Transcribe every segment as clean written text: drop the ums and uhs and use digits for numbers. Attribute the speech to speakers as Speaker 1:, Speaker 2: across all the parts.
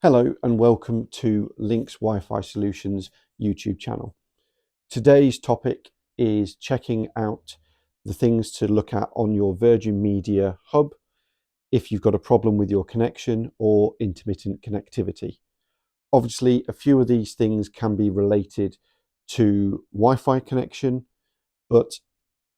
Speaker 1: Hello and welcome to Link's Wi-Fi Solutions YouTube channel. Today's topic is checking out the things to look at on your Virgin Media hub if you've got a problem with your connection or intermittent connectivity. Obviously, a few of these things can be related to Wi-Fi connection, but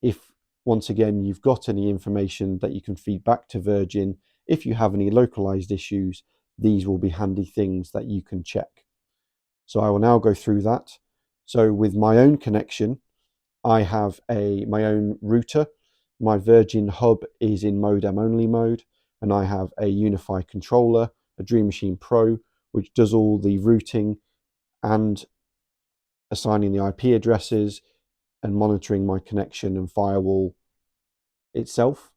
Speaker 1: if once again you've got any information that you can feed back to Virgin, if you have any localized issues, these will be handy things that you can check. So I will now go through that. So with my own connection, I have my own router. My Virgin hub is in modem only mode, and I have a Wi-Fi controller, a Dream Machine Pro, which does all the routing and assigning the IP addresses and monitoring my connection and firewall itself.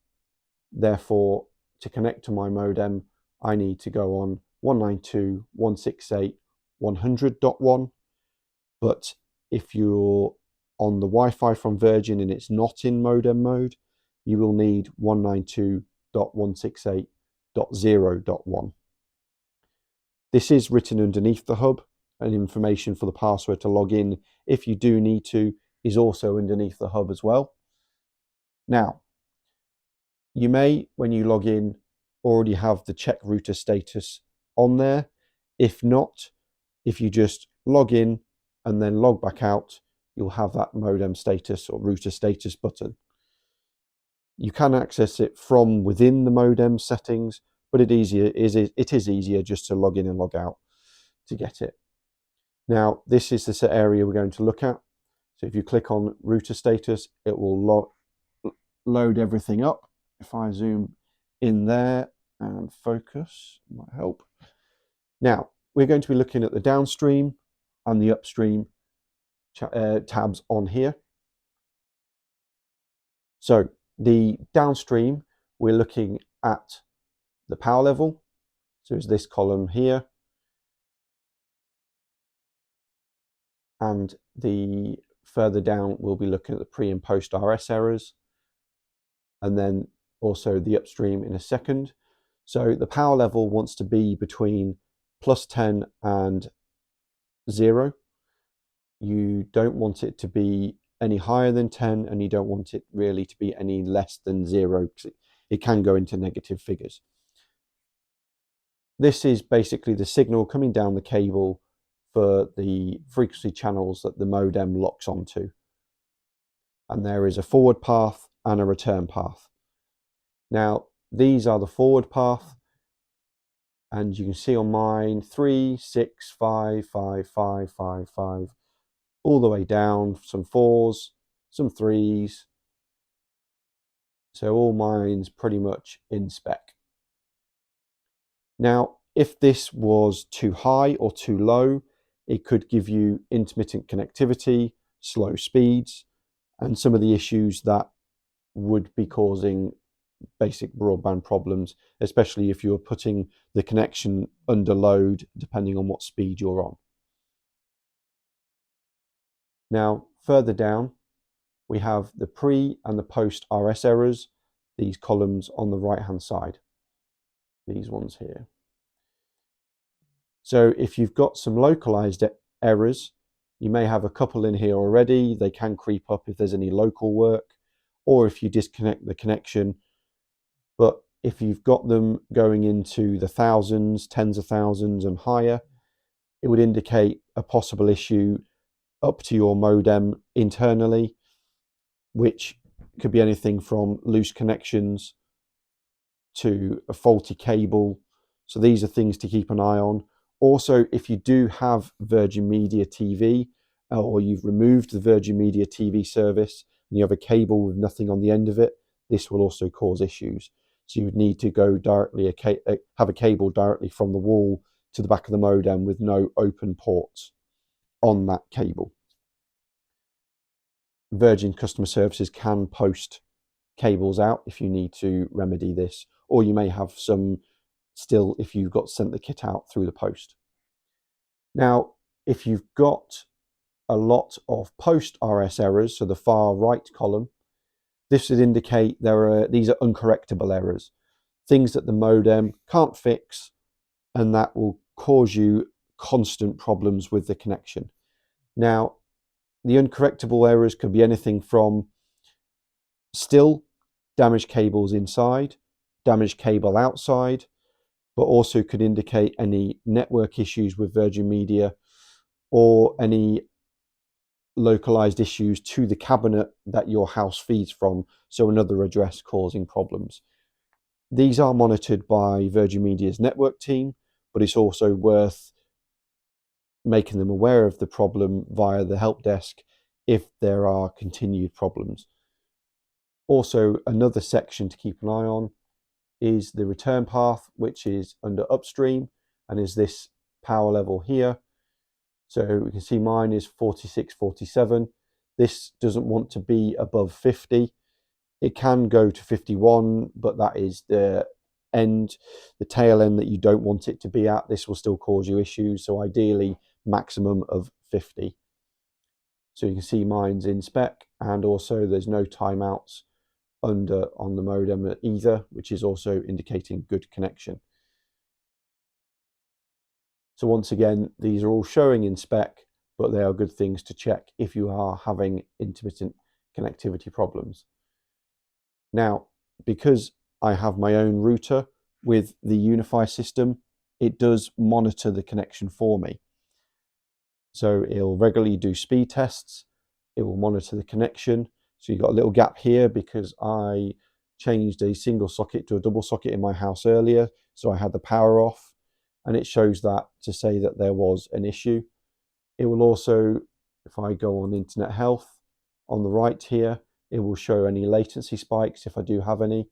Speaker 1: Therefore, to connect to my modem, I need to go on 192.168.100.1. But if you're on the Wi-Fi from Virgin and it's not in modem mode, you will need 192.168.0.1. This is written underneath the hub, and information for the password to log in, if you do need to, is also underneath the hub as well. Now, you may, when you log in, already have the check router status on there. If not, if you just log in and then log back out, you'll have that modem status or router status button. You can access it from within the modem settings, but it is easier just to log in and log out to get it. Now, this is the area we're going to look at. So if you click on router status, it will load everything up. If I zoom in there and focus, might help. Now, we're going to be looking at the downstream and the upstream tabs on here. So the downstream, we're looking at the power level. So it's this column here. And the further down, we'll be looking at the pre and post RS errors. And then also the upstream in a second. So the power level wants to be between +10 and 0. You don't want it to be any higher than 10, and you don't want it really to be any less than 0, because it can go into negative figures. This is basically the signal coming down the cable for the frequency channels that the modem locks onto. And there is a forward path and a return path. Now, these are the forward path, and you can see on mine 3, 6, 5, 5, 5, 5, 5, all the way down, some 4s, some 3s. So all mine's pretty much in spec. Now, if this was too high or too low, it could give you intermittent connectivity, slow speeds, and some of the issues that would be causing basic broadband problems, especially if you're putting the connection under load, depending on what speed you're on. Now, further down, we have the pre and the post RS errors, these columns on the right-hand side, these ones here. So if you've got some localized errors, you may have a couple in here already. They can creep up if there's any local work, or if you disconnect the connection. But if you've got them going into the thousands, tens of thousands and higher, it would indicate a possible issue up to your modem internally, which could be anything from loose connections to a faulty cable. So these are things to keep an eye on. Also, if you do have Virgin Media TV, or you've removed the Virgin Media TV service and you have a cable with nothing on the end of it, this will also cause issues. So you would need to go directly, have a cable directly from the wall to the back of the modem with no open ports on that cable. Virgin customer services can post cables out if you need to remedy this, or you may have some still if you've got sent the kit out through the post. Now, if you've got a lot of post RS errors, so the far right column, this would indicate these are uncorrectable errors, things that the modem can't fix, and that will cause you constant problems with the connection. Now, the uncorrectable errors could be anything from still damaged cables inside, damaged cable outside, but also could indicate any network issues with Virgin Media or any localized issues to the cabinet that your house feeds from, so another address causing problems. These are monitored by Virgin Media's network team, but it's also worth making them aware of the problem via the help desk if there are continued problems. Also, another section to keep an eye on is the return path, which is under upstream and is this power level here. So we can see mine is 46, 47. This doesn't want to be above 50. It can go to 51, but that is the tail end that you don't want it to be at. This will still cause you issues. So ideally, maximum of 50. So you can see mine's in spec, and also there's no timeouts on the modem either, which is also indicating good connection. So once again, these are all showing in spec, but they are good things to check if you are having intermittent connectivity problems. Now, because I have my own router with the Wi-Fi system, it does monitor the connection for me. So it'll regularly do speed tests. It will monitor the connection. So you've got a little gap here because I changed a single socket to a double socket in my house earlier. So I had the power off, and it shows that to say that there was an issue. It will also, if I go on Internet Health, on the right here, it will show any latency spikes if I do have any,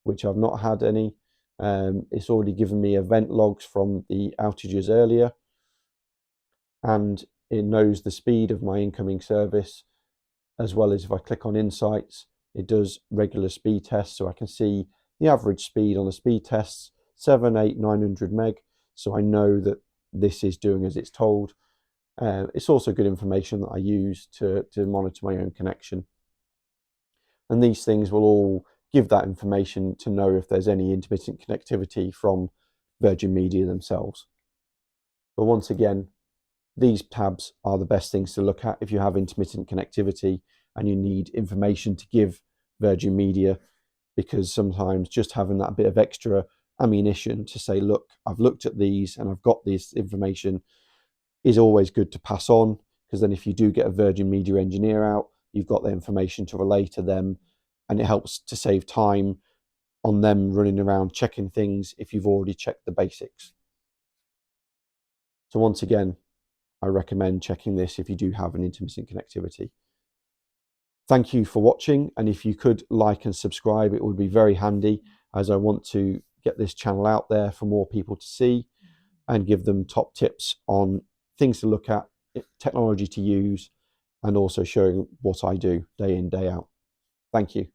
Speaker 1: which I've not had any. It's already given me event logs from the outages earlier, and it knows the speed of my incoming service, as well as if I click on Insights, it does regular speed tests, so I can see the average speed on the speed tests, 7, 8, 900 meg, so I know that this is doing as it's told. It's also good information that I use to monitor my own connection. And these things will all give that information to know if there's any intermittent connectivity from Virgin Media themselves. But once again, these tabs are the best things to look at if you have intermittent connectivity and you need information to give Virgin Media, because sometimes just having that bit of extra ammunition to say, look, I've looked at these and I've got this information, is always good to pass on, because then if you do get a Virgin Media engineer out, you've got the information to relay to them, and it helps to save time on them running around checking things if you've already checked the basics. So once again, I recommend checking this if you do have an intermittent connectivity. Thank you for watching, and if you could like and subscribe, it would be very handy, as I want to get this channel out there for more people to see and give them top tips on things to look at, technology to use, and also showing what I do day in, day out. Thank you.